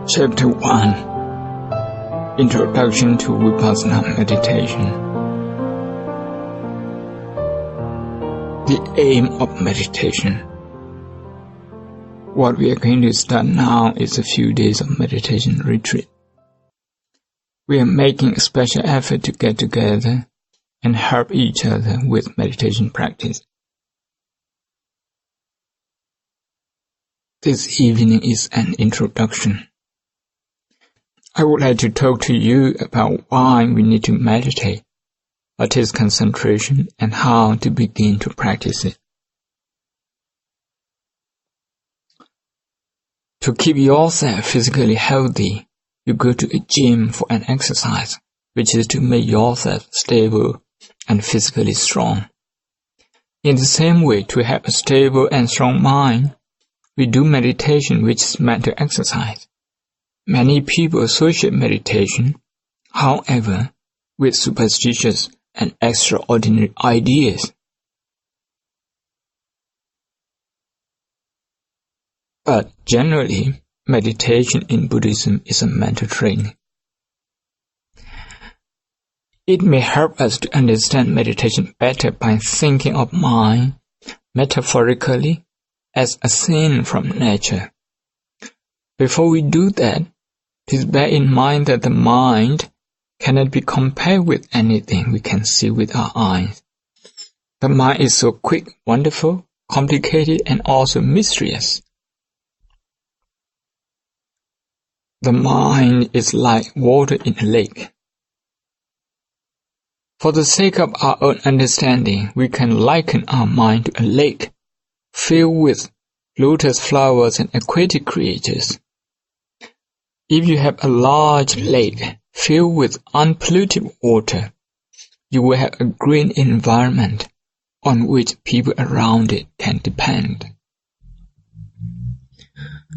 Chapter 1 Introduction to Vipassana Meditation. The aim of meditation. What we are going to start now is a few days of meditation retreat. We are making a special effort to get together and help each other with meditation practice. This evening is an introduction. I would like to talk to you about why we need to meditate, what is concentration, and how to begin to practice it. To keep yourself physically healthy, you go to a gym for an exercise, which is to make yourself stable and physically strong. In the same way, to have a stable and strong mind, we do meditation, which is meant to exercise. Many people associate meditation, however, with superstitious and extraordinary ideas. But generally, meditation in Buddhism is a mental training. It may help us to understand meditation better by thinking of mind metaphorically as a scene from nature. Before we do that, please bear in mind that the mind cannot be compared with anything we can see with our eyes. The mind is so quick, wonderful, complicated, and also mysterious. The mind is like water in a lake. For the sake of our own understanding, we can liken our mind to a lake filled with lotus flowers and aquatic creatures. If you have a large lake filled with unpolluted water, you will have a green environment on which people around it can depend.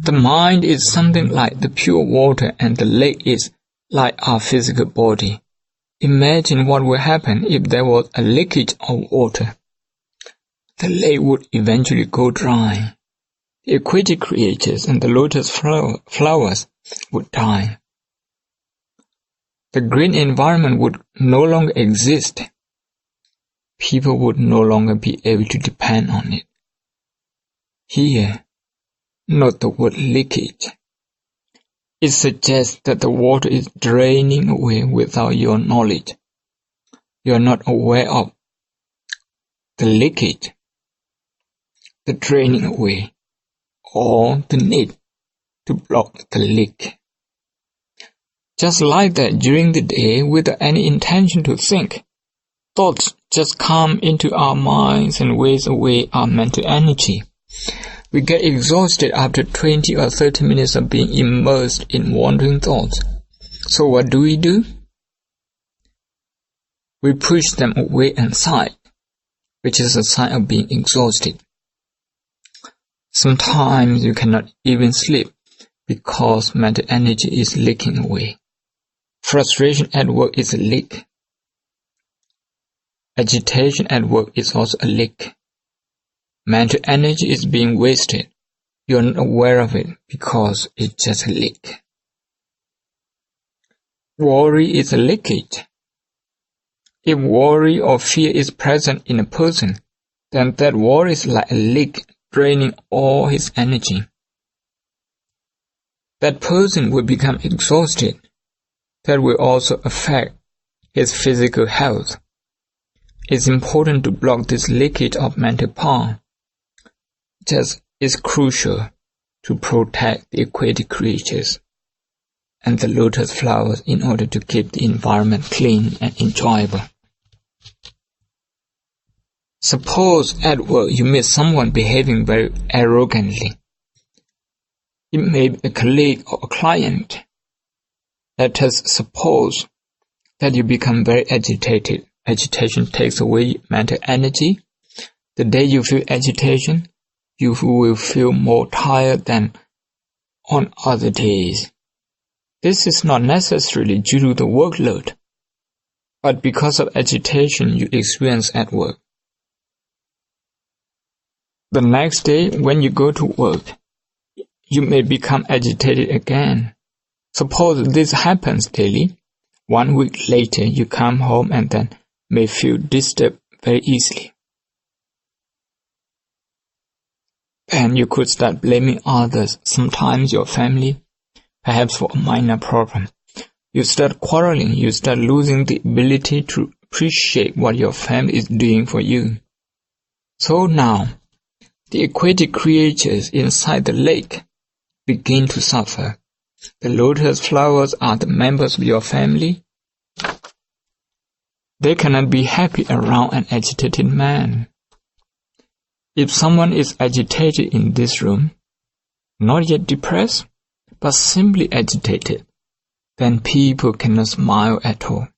The mind is something like the pure water and the lake is like our physical body. Imagine what would happen if there was a leakage of water. The lake would eventually go dry. The aquatic creatures and the lotus flowers would die. The green environment would no longer exist. People would no longer be able to depend on it. Here, note the word leakage. It suggests that the water is draining away without your knowledge. You are not aware of the leakage, the draining away, or the need to block the leak. Just like that, during the day, without any intention to think, thoughts just come into our minds and waste away our mental energy. We get exhausted after 20 or 30 minutes of being immersed in wandering thoughts. So what do? We push them away and aside, which is a sign of being exhausted. Sometimes you cannot even sleep because mental energy is leaking away. Frustration at work is a leak. Agitation at work is also a leak. Mental energy is being wasted. You are not aware of it because it's just a leak. Worry is a leakage. If worry or fear is present in a person, then that worry is like a leak draining all his energy. That person will become exhausted. That will also affect his physical health. It's important to block this leakage of mental power. Just is crucial to protect the aquatic creatures and the lotus flowers in order to keep the environment clean and enjoyable. Suppose at work you meet someone behaving very arrogantly. It may be a colleague or a client. Let us suppose that you become very agitated. Agitation takes away mental energy. The day you feel agitation, you will feel more tired than on other days. This is not necessarily due to the workload, but because of agitation you experience at work. The next day, when you go to work, you may become agitated again. Suppose this happens daily. 1 week later, you come home and then may feel disturbed very easily. And you could start blaming others, sometimes your family, perhaps for a minor problem. You start quarreling, you start losing the ability to appreciate what your family is doing for you. So now, the aquatic creatures inside the lake begin to suffer. The lotus flowers are the members of your family. They cannot be happy around an agitated man. If someone is agitated in this room, not yet depressed, but simply agitated, then people cannot smile at all.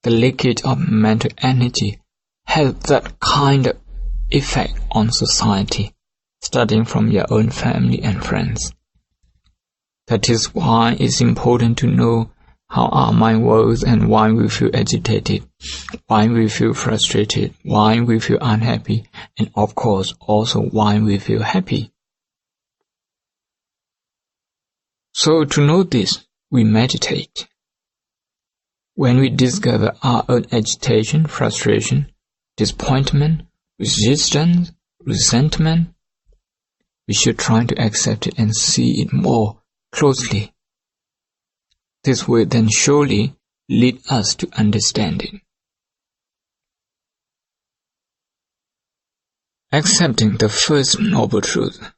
The leakage of mental energy has that kind of effect on society, starting from your own family and friends. That is why it's important to know how our mind works and why we feel agitated, why we feel frustrated, why we feel unhappy, and of course also why we feel happy. So to know this, we meditate. When we discover our own agitation, frustration, disappointment, resistance, resentment, we should try to accept it and see it more closely. This will then surely lead us to understand it. Accepting the first noble truth.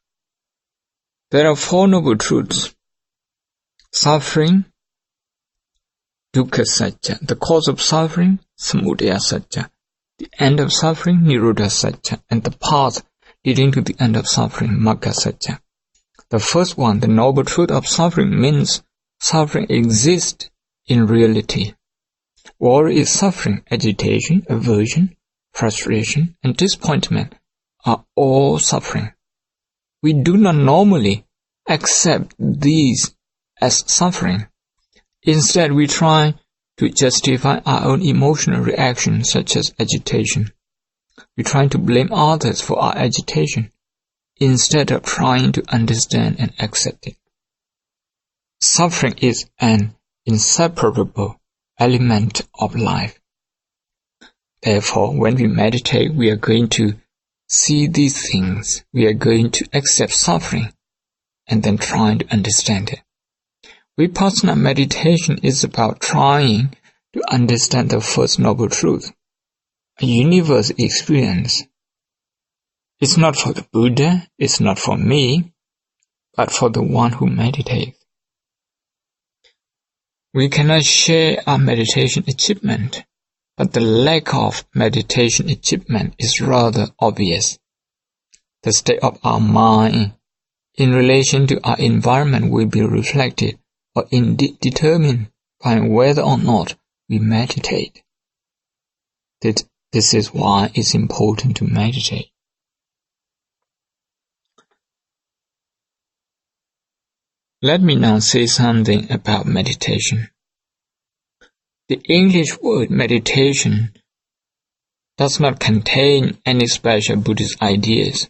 There are 4 noble truths. Suffering, dukkha satya, the cause of suffering, samudaya satya, the end of suffering, nirodha satya, and the path leading to the end of suffering, magga satya. The first one, the noble truth of suffering, means suffering exists in reality. War is suffering, agitation, aversion, frustration, and disappointment are all suffering. We do not normally accept these as suffering. Instead, we try to justify our own emotional reactions such as agitation. We try to blame others for our agitation instead of trying to understand and accept it. Suffering is an inseparable element of life. Therefore, when we meditate, we are going to see these things. We are going to accept suffering and then try to understand it. Vipassana meditation is about trying to understand the first noble truth, a universal experience. It's not for the Buddha, it's not for me, but for the one who meditates. We cannot share our meditation achievement, but the lack of meditation achievement is rather obvious. The state of our mind in relation to our environment will be reflected or indeed determined by whether or not we meditate. This is why it's important to meditate. Let me now say something about meditation. The English word meditation does not contain any special Buddhist ideas.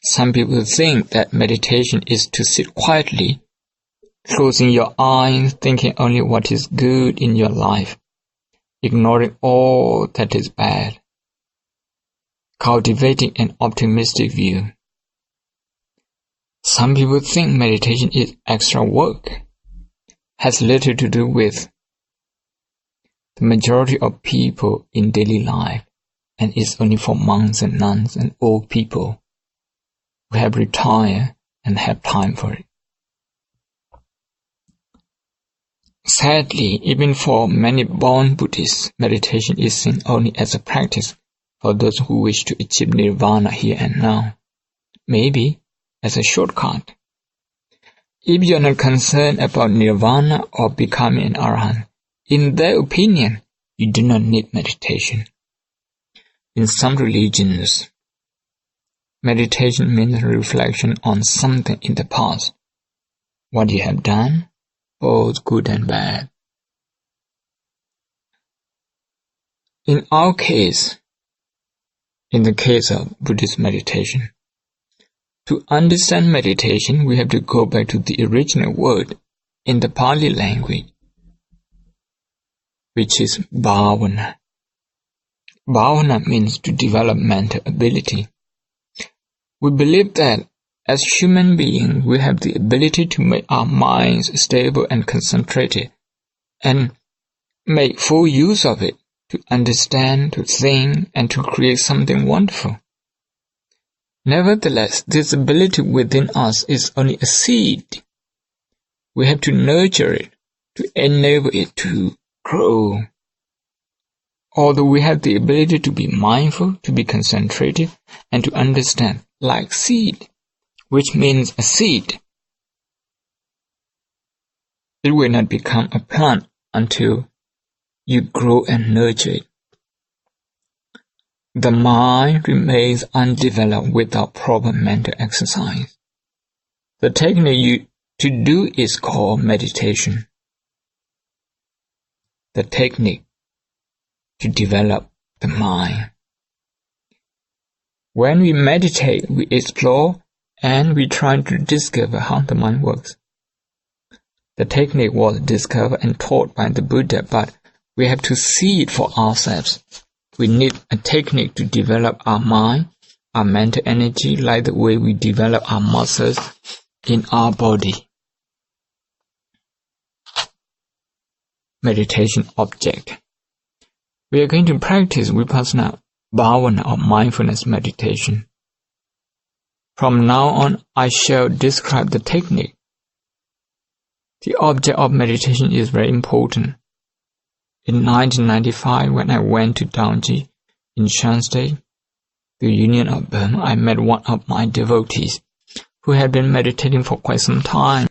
Some people think that meditation is to sit quietly, closing your eyes, thinking only what is good in your life, ignoring all that is bad, cultivating an optimistic view. Some people think meditation is extra work, has little to do with the majority of people in daily life, and is only for monks and nuns and old people who have retired and have time for it. Sadly, even for many born Buddhists, meditation is seen only as a practice for those who wish to achieve nirvana here and now, maybe as a shortcut. If you are not concerned about nirvana or becoming an arahant, in their opinion, you do not need meditation. In some religions, meditation means reflection on something in the past, what you have done, both good and bad. In our case, in the case of Buddhist meditation, to understand meditation, we have to go back to the original word, in the Pali language, which is bhavana. Bhavana means to develop mental ability. We believe that as human beings, we have the ability to make our minds stable and concentrated, and make full use of it to understand, to think, and to create something wonderful. Nevertheless, this ability within us is only a seed. We have to nurture it, to enable it to grow. Although we have the ability to be mindful, to be concentrated, and to understand, like seed, which means a seed, it will not become a plant until you grow and nurture it. The mind remains undeveloped without proper mental exercise. The technique to do is called meditation. The technique to develop the mind. When we meditate, we explore and we try to discover how the mind works. The technique was discovered and taught by the Buddha, but we have to see it for ourselves. We need a technique to develop our mind, our mental energy, like the way we develop our muscles in our body. Meditation object. We are going to practice Vipassana, Bhavana or mindfulness meditation. From now on, I shall describe the technique. The object of meditation is very important. In 1995, when I went to Dangji in Shan State, the Union of Burma, I met one of my devotees who had been meditating for quite some time.